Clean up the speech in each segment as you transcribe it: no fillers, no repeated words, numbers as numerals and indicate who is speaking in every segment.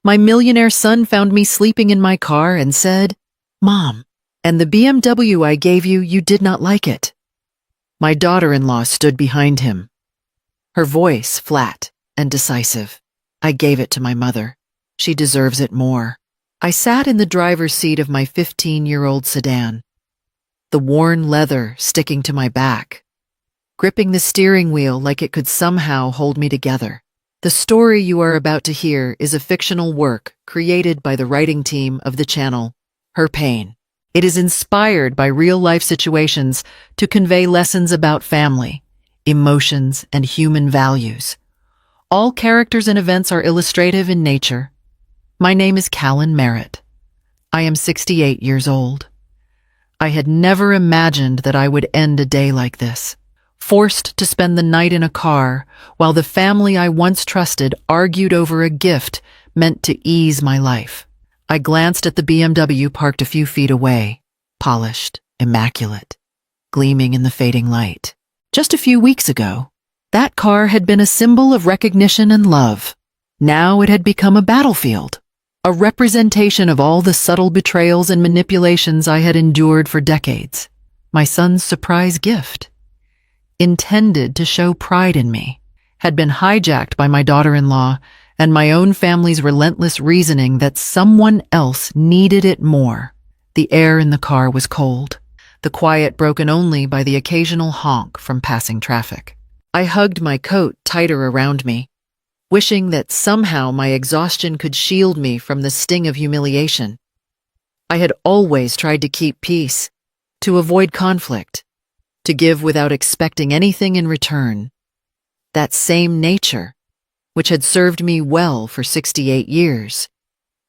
Speaker 1: My millionaire son found me sleeping in my car and said, "Mom, and the BMW I gave you, you did not like it." My daughter-in-law stood behind him, her voice flat and decisive. "I gave it to my mother. She deserves it more." I sat in the driver's seat of my 15-year-old sedan, the worn leather sticking to my back, gripping the steering wheel like it could somehow hold me together. The story you are about to hear is a fictional work created by the writing team of the channel, Her Pain. It is inspired by real-life situations to convey lessons about family, emotions, and human values. All characters and events are illustrative in nature. My name is Callan Merritt. I am 68 years old. I had never imagined that I would end a day like this, forced to spend the night in a car while the family I once trusted argued over a gift meant to ease my life. I glanced at the BMW parked a few feet away, polished, immaculate, gleaming in the fading light. Just a few weeks ago, that car had been a symbol of recognition and love. Now it had become a battlefield, a representation of all the subtle betrayals and manipulations I had endured for decades. My son's surprise gift, intended to show pride in me, had been hijacked by my daughter-in-law and my own family's relentless reasoning that someone else needed it more. The air in the car was cold, the quiet broken only by the occasional honk from passing traffic. I hugged my coat tighter around me, wishing that somehow my exhaustion could shield me from the sting of humiliation. I had always tried to keep peace, to avoid conflict, to give without expecting anything in return. That same nature, which had served me well for 68 years,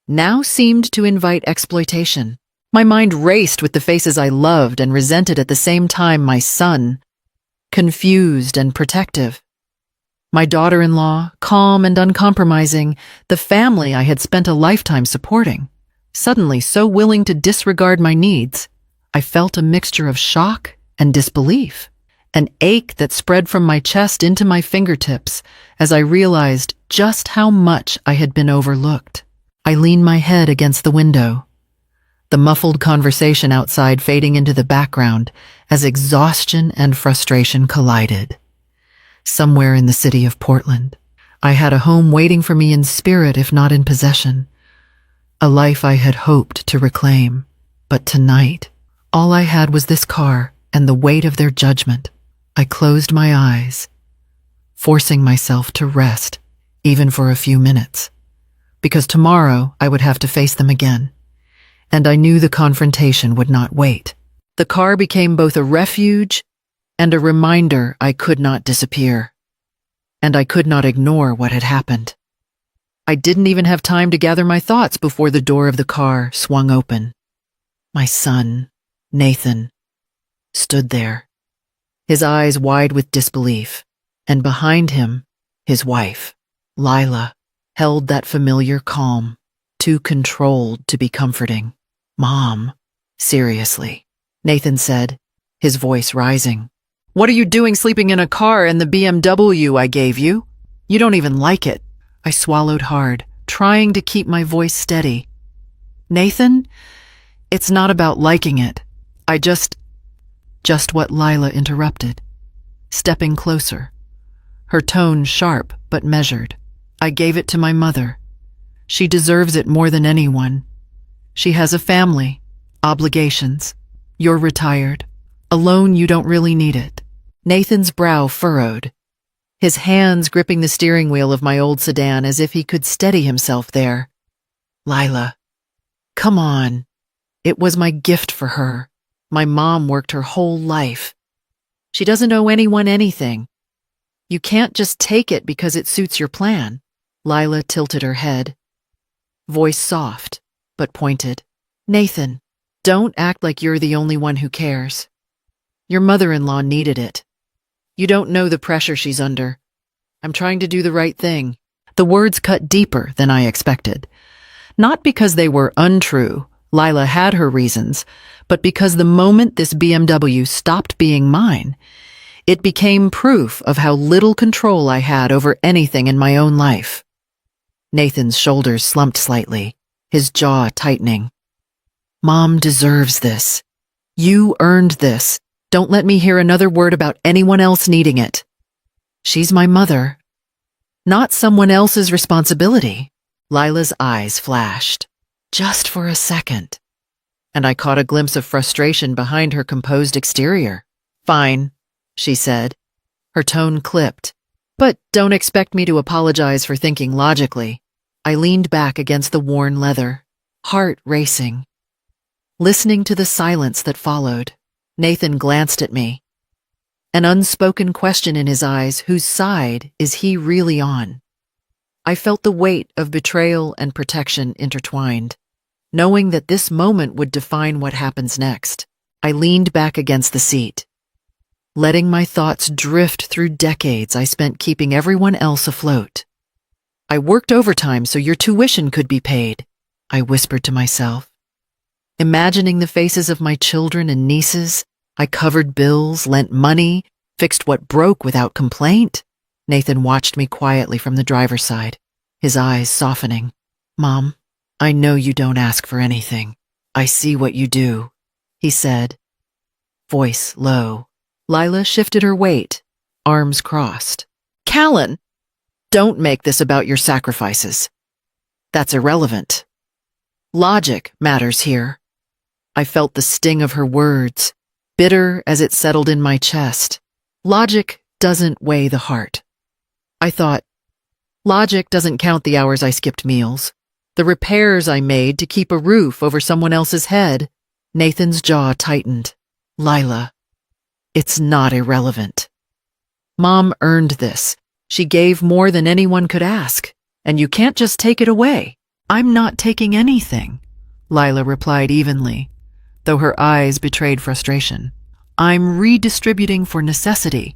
Speaker 1: now seemed to invite exploitation. My mind raced with the faces I loved and resented at the same time: my son, confused and protective; my daughter-in-law, calm and uncompromising; the family I had spent a lifetime supporting, suddenly so willing to disregard my needs. I felt a mixture of shock and disbelief, an ache that spread from my chest into my fingertips as I realized just how much I had been overlooked. I leaned my head against the window, the muffled conversation outside fading into the background as exhaustion and frustration collided. Somewhere in the city of Portland, I had a home waiting for me in spirit if not in possession, a life I had hoped to reclaim. But tonight, all I had was this car and the weight of their judgment. I closed my eyes, forcing myself to rest, even for a few minutes, because tomorrow I would have to face them again, and I knew the confrontation would not wait. The car became both a refuge and a reminder I could not disappear, and I could not ignore what had happened. I didn't even have time to gather my thoughts before the door of the car swung open. My son, Nathan, stood there, his eyes wide with disbelief, and behind him, his wife, Lila, held that familiar calm, too controlled to be comforting. "Mom, seriously," Nathan said, his voice rising. "What are you doing sleeping in a car in the BMW I gave you? You don't even like it." I swallowed hard, trying to keep my voice steady. "Nathan, it's not about liking it. I just what Lila interrupted, stepping closer, her tone sharp but measured. "I gave it to my mother. She deserves it more than anyone. She has a family, obligations. You're retired. Alone, you don't really need it." Nathan's brow furrowed, his hands gripping the steering wheel of my old sedan as if he could steady himself there. "Lila, come on. It was my gift for her. My mom worked her whole life. She doesn't owe anyone anything. You can't just take it because it suits your plan." Lila tilted her head, voice soft but pointed. "Nathan, don't act like you're the only one who cares. Your mother-in-law needed it. You don't know the pressure she's under. I'm trying to do the right thing." The words cut deeper than I expected. Not because they were untrue, Lila had her reasons, but because the moment this BMW stopped being mine, it became proof of how little control I had over anything in my own life. Nathan's shoulders slumped slightly, his jaw tightening. Mom deserves this. You earned this. Don't let me hear another word about anyone else needing it. She's my mother, not someone else's responsibility. Lila's eyes flashed, just for a second, and I caught a glimpse of frustration behind her composed exterior. Fine, she said, her tone clipped. But don't expect me to apologize for thinking logically. I leaned back against the worn leather, heart racing. Listening to the silence that followed, Nathan glanced at me. An unspoken question in his eyes, whose side is he really on? I felt the weight of betrayal and protection intertwined, knowing that this moment would define what happens next. I leaned back against the seat, letting my thoughts drift through decades I spent keeping everyone else afloat. I worked overtime so your tuition could be paid, I whispered to myself. Imagining the faces of my children and nieces, I covered bills, lent money, fixed what broke without complaint. Nathan watched me quietly from the driver's side, his eyes softening. Mom, I know you don't ask for anything. I see what you do, he said, voice low. Lila shifted her weight, arms crossed. Callan, don't make this about your sacrifices. That's irrelevant. Logic matters here. I felt the sting of her words, bitter as it settled in my chest. Logic doesn't weigh the heart. I thought, logic doesn't count the hours I skipped meals, the repairs I made to keep a roof over someone else's head. Nathan's jaw tightened. Lila, it's not irrelevant. Mom earned this. She gave more than anyone could ask, and you can't just take it away. I'm not taking anything, Lila replied evenly, though her eyes betrayed frustration. I'm redistributing for necessity,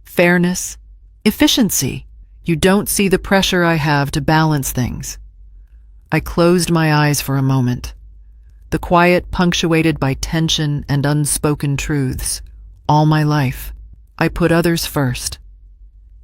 Speaker 1: fairness, efficiency. You don't see the pressure I have to balance things. I closed my eyes for a moment, the quiet punctuated by tension and unspoken truths. All my life, I put others first.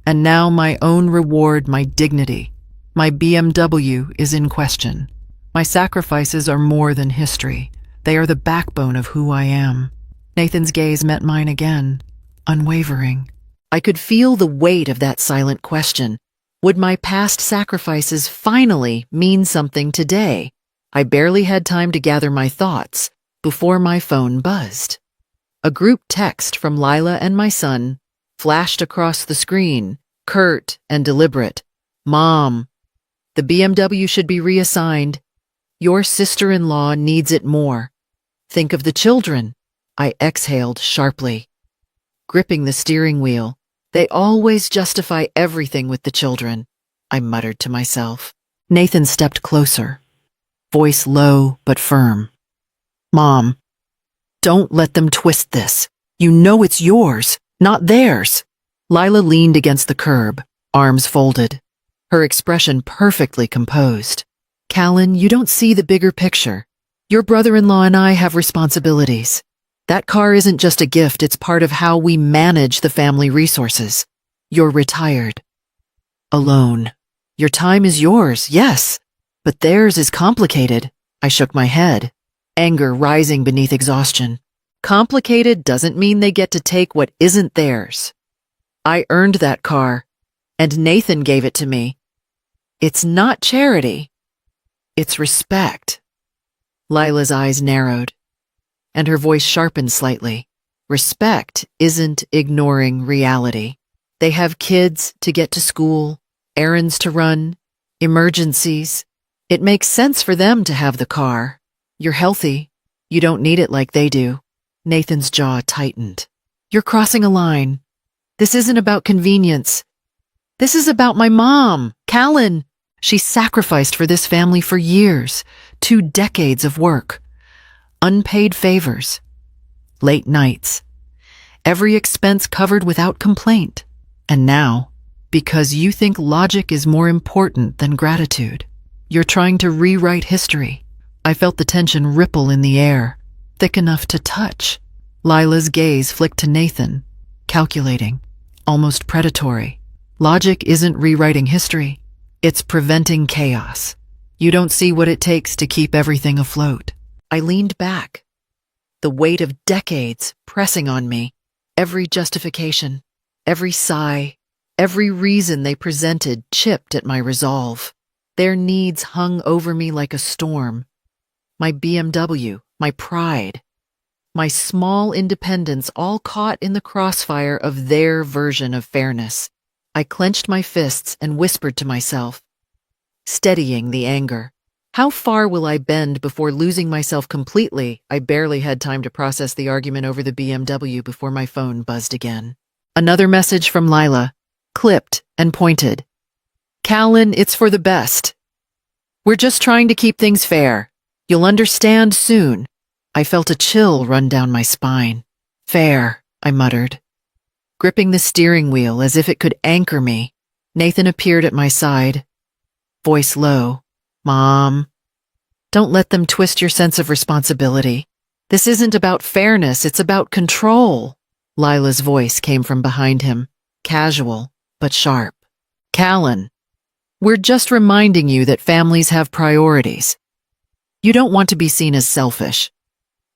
Speaker 1: And now my own reward, my dignity, my BMW is in question. My sacrifices are more than history. They are the backbone of who I am. Nathan's gaze met mine again, unwavering. I could feel the weight of that silent question. Would my past sacrifices finally mean something today? I barely had time to gather my thoughts before my phone buzzed. A group text from Lila and my son flashed across the screen, curt and deliberate. Mom, the BMW should be reassigned. Your sister-in-law needs it more. Think of the children. I exhaled sharply, gripping the steering wheel. They always justify everything with the children, I muttered to myself. Nathan stepped closer, voice low but firm. Mom, don't let them twist this. You know it's yours, not theirs. Lila leaned against the curb, arms folded, her expression perfectly composed. Callan, you don't see the bigger picture. Your brother-in-law and I have responsibilities. That car isn't just a gift, it's part of how we manage the family resources. You're retired. Alone. Your time is yours, yes, but theirs is complicated. I shook my head, anger rising beneath exhaustion. Complicated doesn't mean they get to take what isn't theirs. I earned that car, and Nathan gave it to me. It's not charity. It's respect. Lila's eyes narrowed, and her voice sharpened slightly. Respect isn't ignoring reality. They have kids to get to school, errands to run, emergencies. It makes sense for them to have the car. You're healthy. You don't need it like they do. Nathan's jaw tightened. You're crossing a line. This isn't about convenience. This is about my mom, Callan. She sacrificed for this family for years, 2 decades of work, unpaid favors, late nights, every expense covered without complaint. And now, because you think logic is more important than gratitude, you're trying to rewrite history. I felt the tension ripple in the air, thick enough to touch. Lila's gaze flicked to Nathan, calculating, almost predatory. Logic isn't rewriting history. It's preventing chaos. You don't see what it takes to keep everything afloat. I leaned back, the weight of decades pressing on me. Every justification, every sigh, every reason they presented chipped at my resolve. Their needs hung over me like a storm. My BMW, my pride, my small independence all caught in the crossfire of their version of fairness. I clenched my fists and whispered to myself, steadying the anger. How far will I bend before losing myself completely? I barely had time to process the argument over the BMW before my phone buzzed again. Another message from Lila, clipped and pointed. Callan, it's for the best. We're just trying to keep things fair. You'll understand soon. I felt a chill run down my spine. Fair, I muttered, gripping the steering wheel as if it could anchor me. Nathan appeared at my side, voice low. Mom, don't let them twist your sense of responsibility. This isn't about fairness, it's about control. Lila's voice came from behind him, casual but sharp. Callan, we're just reminding you that families have priorities. You don't want to be seen as selfish.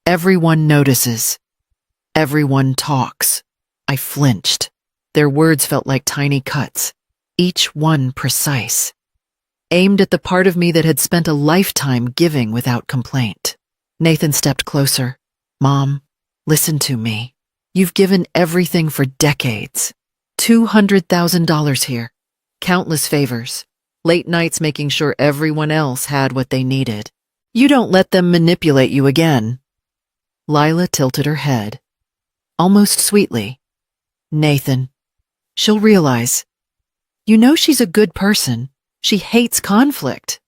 Speaker 1: Everyone notices. Everyone talks. I flinched. Their words felt like tiny cuts, each one precise, aimed at the part of me that had spent a lifetime giving without complaint. Nathan stepped closer. Mom, listen to me. You've given everything for decades. $200,000 here. Countless favors. Late nights making sure everyone else had what they needed. You don't let them manipulate you again. Lila tilted her head, almost sweetly. Nathan, she'll realize. You know she's a good person. She hates conflict.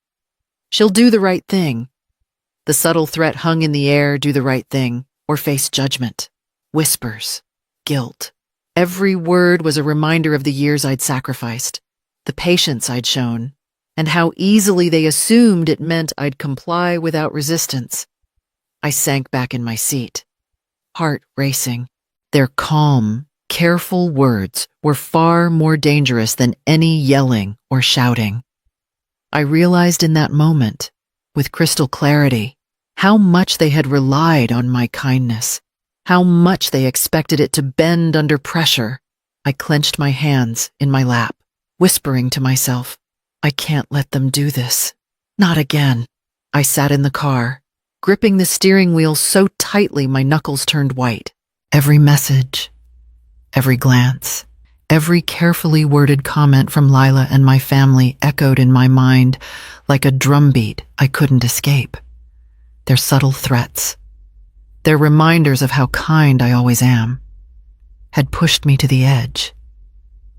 Speaker 1: She'll do the right thing. The subtle threat hung in the air, do the right thing, or face judgment. Whispers. Guilt. Every word was a reminder of the years I'd sacrificed, the patience I'd shown, and how easily they assumed it meant I'd comply without resistance. I sank back in my seat, heart racing. Their calm, careful words were far more dangerous than any yelling or shouting. I realized in that moment, with crystal clarity, how much they had relied on my kindness, how much they expected it to bend under pressure. I clenched my hands in my lap, whispering to myself, I can't let them do this. Not again. I sat in the car, gripping the steering wheel so tightly my knuckles turned white. Every message, every glance, every carefully worded comment from Lila and my family echoed in my mind like a drumbeat I couldn't escape. Their subtle threats, their reminders of how kind I always am, had pushed me to the edge.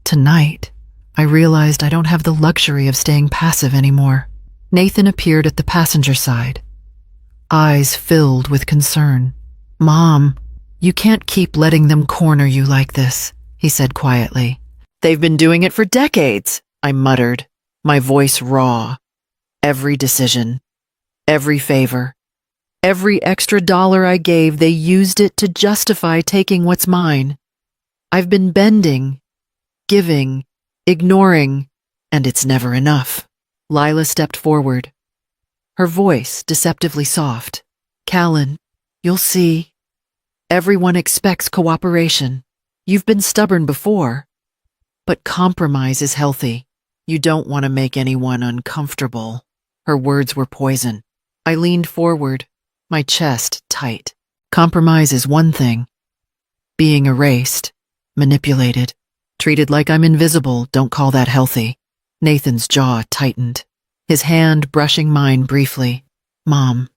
Speaker 1: Tonight, I realized I don't have the luxury of staying passive anymore. Nathan appeared at the passenger side, eyes filled with concern. Mom, you can't keep letting them corner you like this, he said quietly. They've been doing it for decades, I muttered, my voice raw. Every decision, every favor, every extra dollar I gave, they used it to justify taking what's mine. I've been bending, giving, ignoring, and it's never enough. Lila stepped forward, her voice deceptively soft. Callan, you'll see. Everyone expects cooperation. You've been stubborn before. But compromise is healthy. You don't want to make anyone uncomfortable. Her words were poison. I leaned forward, my chest tight. Compromise is one thing. Being erased, manipulated, treated like I'm invisible, don't call that healthy. Nathan's jaw tightened, his hand brushing mine briefly. Mom,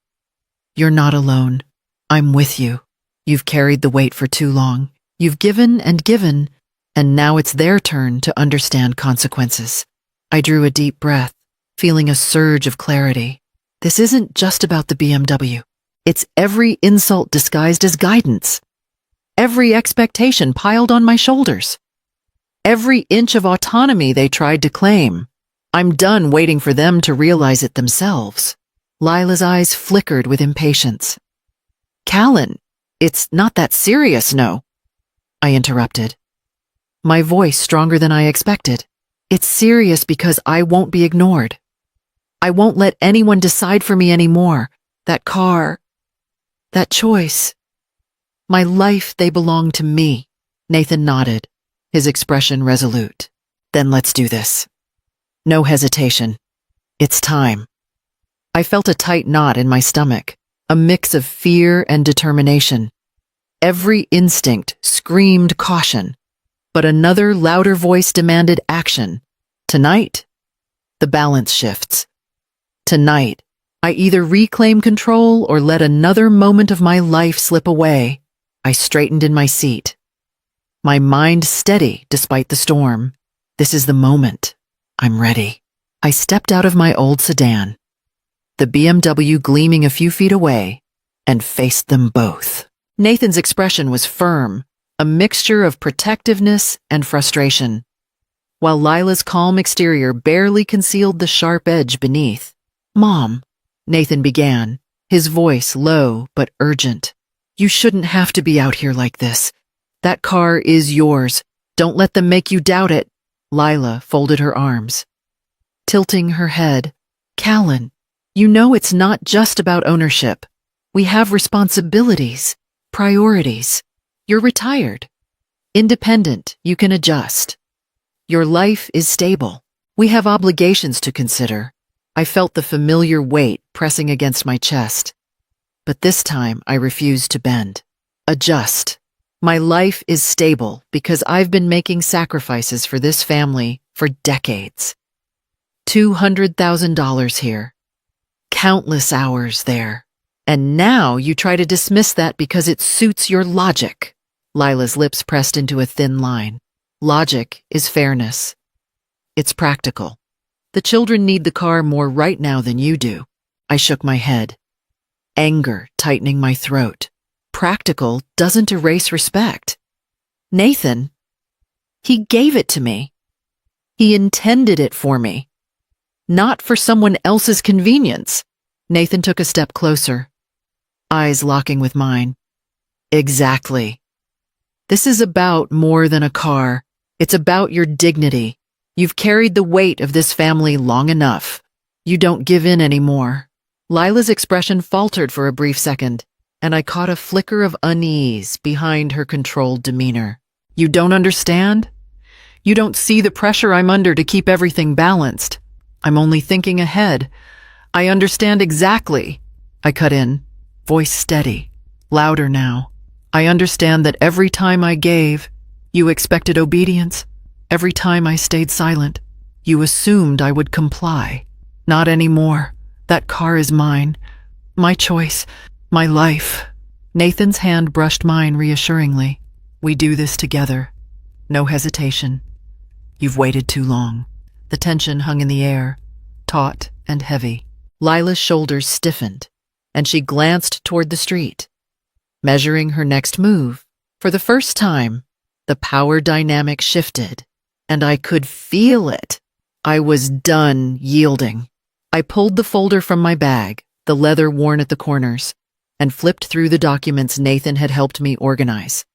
Speaker 1: you're not alone. I'm with you. You've carried the weight for too long. You've given, and now it's their turn to understand consequences. I drew a deep breath, feeling a surge of clarity. This isn't just about the BMW. It's every insult disguised as guidance. Every expectation piled on my shoulders. Every inch of autonomy they tried to claim. I'm done waiting for them to realize it themselves. Lila's eyes flickered with impatience. Callan, it's not that serious, no. I interrupted, my voice stronger than I expected. It's serious because I won't be ignored. I won't let anyone decide for me anymore. That car, that choice, my life, they belong to me. Nathan nodded, his expression resolute. Then let's do this. No hesitation. It's time. I felt a tight knot in my stomach, a mix of fear and determination. Every instinct screamed caution, but another louder voice demanded action. Tonight, the balance shifts. Tonight, I either reclaim control or let another moment of my life slip away. I straightened in my seat, my mind steady despite the storm. This is the moment. I'm ready. I stepped out of my old sedan, the BMW gleaming a few feet away, and faced them both. Nathan's expression was firm, a mixture of protectiveness and frustration, while Lila's calm exterior barely concealed the sharp edge beneath. "Mom," Nathan began, his voice low but urgent. "You shouldn't have to be out here like this. That car is yours. Don't let them make you doubt it." Lila folded her arms, tilting her head. "Callan, you know it's not just about ownership. We have responsibilities, priorities. You're retired. Independent, you can adjust. Your life is stable. We have obligations to consider." I felt the familiar weight pressing against my chest. But this time I refused to bend. Adjust. My life is stable because I've been making sacrifices for this family for decades. $200,000 here. Countless hours there. And now you try to dismiss that because it suits your logic. Lila's lips pressed into a thin line. Logic is fairness. It's practical. The children need the car more right now than you do. I shook my head, anger tightening my throat. Practical doesn't erase respect. Nathan, he gave it to me. He intended it for me, not for someone else's convenience. Nathan took a step closer, eyes locking with mine. Exactly. This is about more than a car. It's about your dignity. You've carried the weight of this family long enough. You don't give in anymore. Lila's expression faltered for a brief second, and I caught a flicker of unease behind her controlled demeanor. You don't understand? You don't see the pressure I'm under to keep everything balanced. I'm only thinking ahead. I understand exactly. I cut in, voice steady, louder now. I understand that every time I gave, you expected obedience. Every time I stayed silent, you assumed I would comply. Not anymore. That car is mine. My choice. My life. Nathan's hand brushed mine reassuringly. We do this together. No hesitation. You've waited too long. The tension hung in the air, taut and heavy. Lila's shoulders stiffened, and she glanced toward the street, measuring her next move. For the first time, the power dynamic shifted, and I could feel it. I was done yielding. I pulled the folder from my bag, the leather worn at the corners, and flipped through the documents Nathan had helped me organize.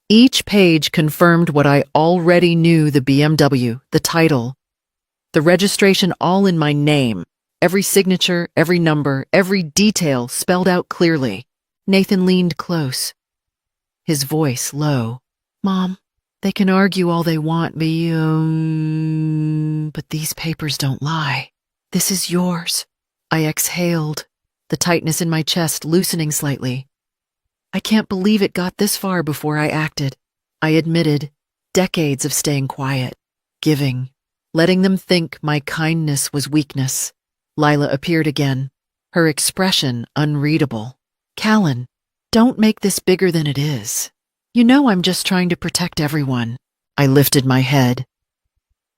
Speaker 1: Each page confirmed what I already knew: the BMW, the title, the registration, all in my name. Every signature, every number, every detail spelled out clearly. Nathan leaned close, his voice low. "Mom, they can argue all they want, but these papers don't lie. This is yours." I exhaled, the tightness in my chest loosening slightly. I can't believe it got this far before I acted. I admitted decades of staying quiet, giving, letting them think my kindness was weakness. Lila appeared again, her expression unreadable. "Callan, don't make this bigger than it is. You know I'm just trying to protect everyone." I lifted my head,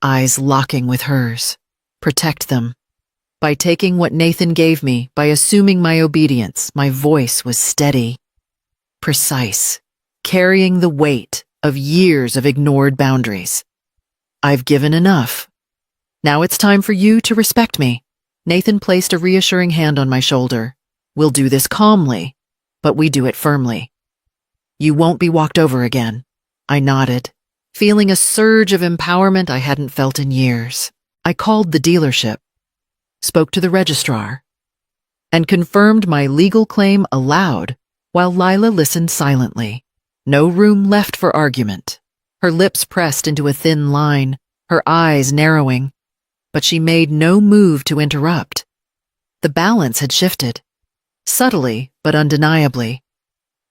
Speaker 1: eyes locking with hers. Protect them. By taking what Nathan gave me, by assuming my obedience, my voice was steady, precise, carrying the weight of years of ignored boundaries. I've given enough. Now it's time for you to respect me. Nathan placed a reassuring hand on my shoulder. We'll do this calmly, but we do it firmly. You won't be walked over again. I nodded, feeling a surge of empowerment I hadn't felt in years. I called the dealership, spoke to the registrar, and confirmed my legal claim aloud while Lila listened silently. No room left for argument. Her lips pressed into a thin line, her eyes narrowing, but she made no move to interrupt. The balance had shifted, subtly but undeniably.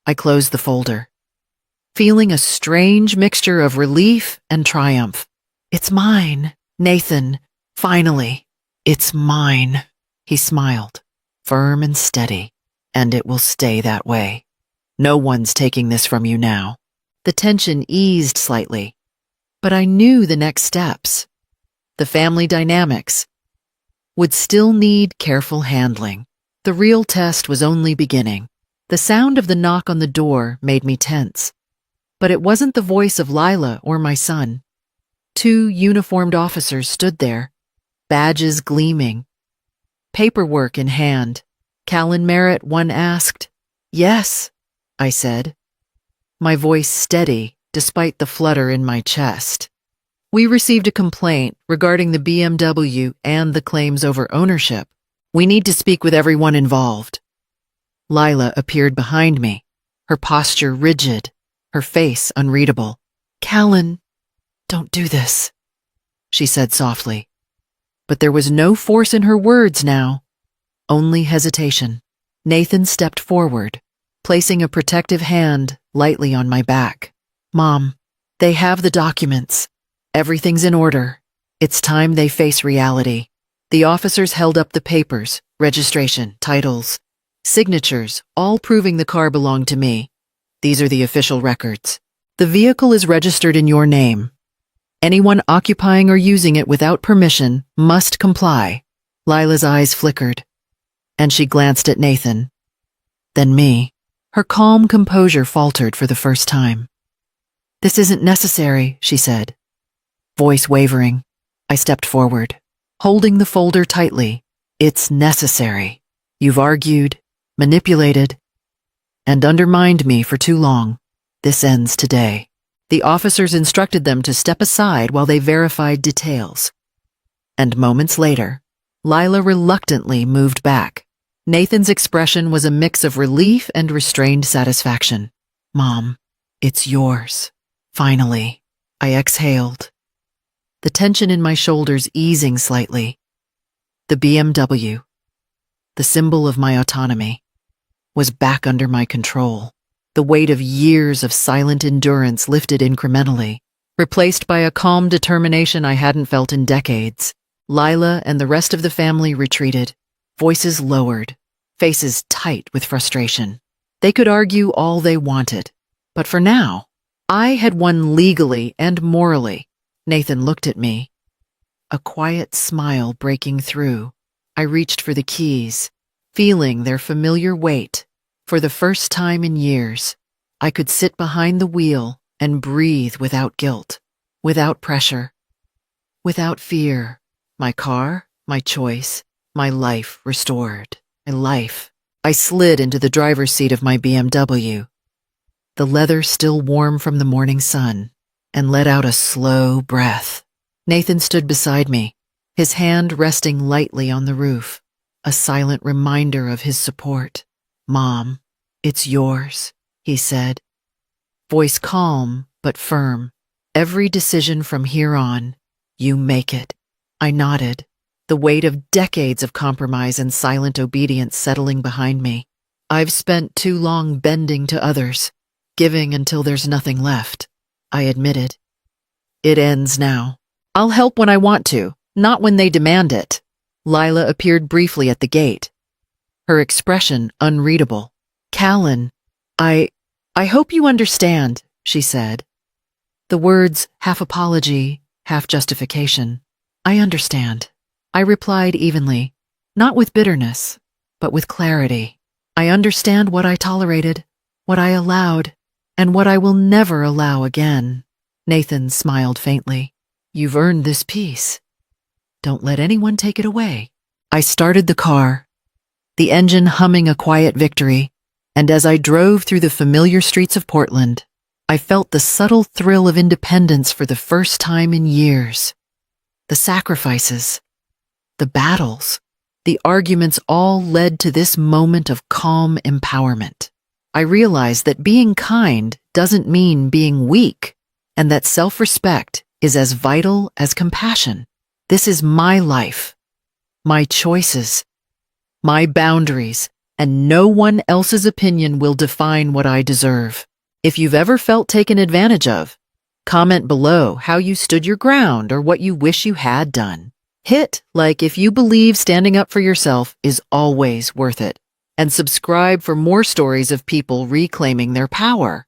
Speaker 1: I closed the folder, feeling a strange mixture of relief and triumph. It's mine, Nathan. Finally, it's mine. He smiled, firm and steady, and it will stay that way. No one's taking this from you now. The tension eased slightly, but I knew the next steps, the family dynamics, would still need careful handling. The real test was only beginning. The sound of the knock on the door made me tense, but it wasn't the voice of Lila or my son. 2 uniformed officers stood there, badges gleaming, paperwork in hand. Callan Merritt, one asked. Yes, I said, my voice steady despite the flutter in my chest. We received a complaint regarding the BMW and the claims over ownership. We need to speak with everyone involved. Lila appeared behind me, her posture rigid, her face unreadable. Callan, don't do this, she said softly. But there was no force in her words now, only hesitation. Nathan stepped forward, placing a protective hand lightly on my back. Mom, they have the documents. Everything's in order. It's time they face reality. The officers held up the papers, registration, titles, signatures, all proving the car belonged to me. These are the official records. The vehicle is registered in your name. Anyone occupying or using it without permission must comply. Lila's eyes flickered, and she glanced at Nathan, then me. Her calm composure faltered for the first time. This isn't necessary, she said, voice wavering. I stepped forward, holding the folder tightly. It's necessary. You've argued, manipulated, and undermined me for too long. This ends today. The officers instructed them to step aside while they verified details. And moments later, Lila reluctantly moved back. Nathan's expression was a mix of relief and restrained satisfaction. Mom, it's yours. Finally, I exhaled, the tension in my shoulders easing slightly. The BMW, the symbol of my autonomy, was back under my control. The weight of years of silent endurance lifted incrementally, replaced by a calm determination I hadn't felt in decades. Lila and the rest of the family retreated, voices lowered, faces tight with frustration. They could argue all they wanted, but for now, I had won legally and morally. Nathan looked at me, a quiet smile breaking through. I reached for the keys, feeling their familiar weight. For the first time in years, I could sit behind the wheel and breathe without guilt, without pressure, without fear. My car, my choice, my life restored. My life. I slid into the driver's seat of my BMW, the leather still warm from the morning sun, and let out a slow breath. Nathan stood beside me, his hand resting lightly on the roof, a silent reminder of his support. Mom, it's yours, he said, voice calm but firm. Every decision from here on, you make it. I nodded, the weight of decades of compromise and silent obedience settling behind me. I've spent too long bending to others, giving until there's nothing left, I admitted. It ends now. I'll help when I want to, not when they demand it. Lila appeared briefly at the gate, her expression unreadable. Callan, I hope you understand, she said. The words half apology, half justification. I understand. I replied evenly, not with bitterness, but with clarity. I understand what I tolerated, what I allowed, and what I will never allow again. Nathan smiled faintly. You've earned this peace. Don't let anyone take it away. I started the car, the engine humming a quiet victory, and as I drove through the familiar streets of Portland, I felt the subtle thrill of independence for the first time in years. The sacrifices, the battles, the arguments all led to this moment of calm empowerment. I realized that being kind doesn't mean being weak, and that self-respect is as vital as compassion. This is my life, my choices, my boundaries, and no one else's opinion will define what I deserve. If you've ever felt taken advantage of, comment below how you stood your ground or what you wish you had done. Hit like if you believe standing up for yourself is always worth it. And subscribe for more stories of people reclaiming their power.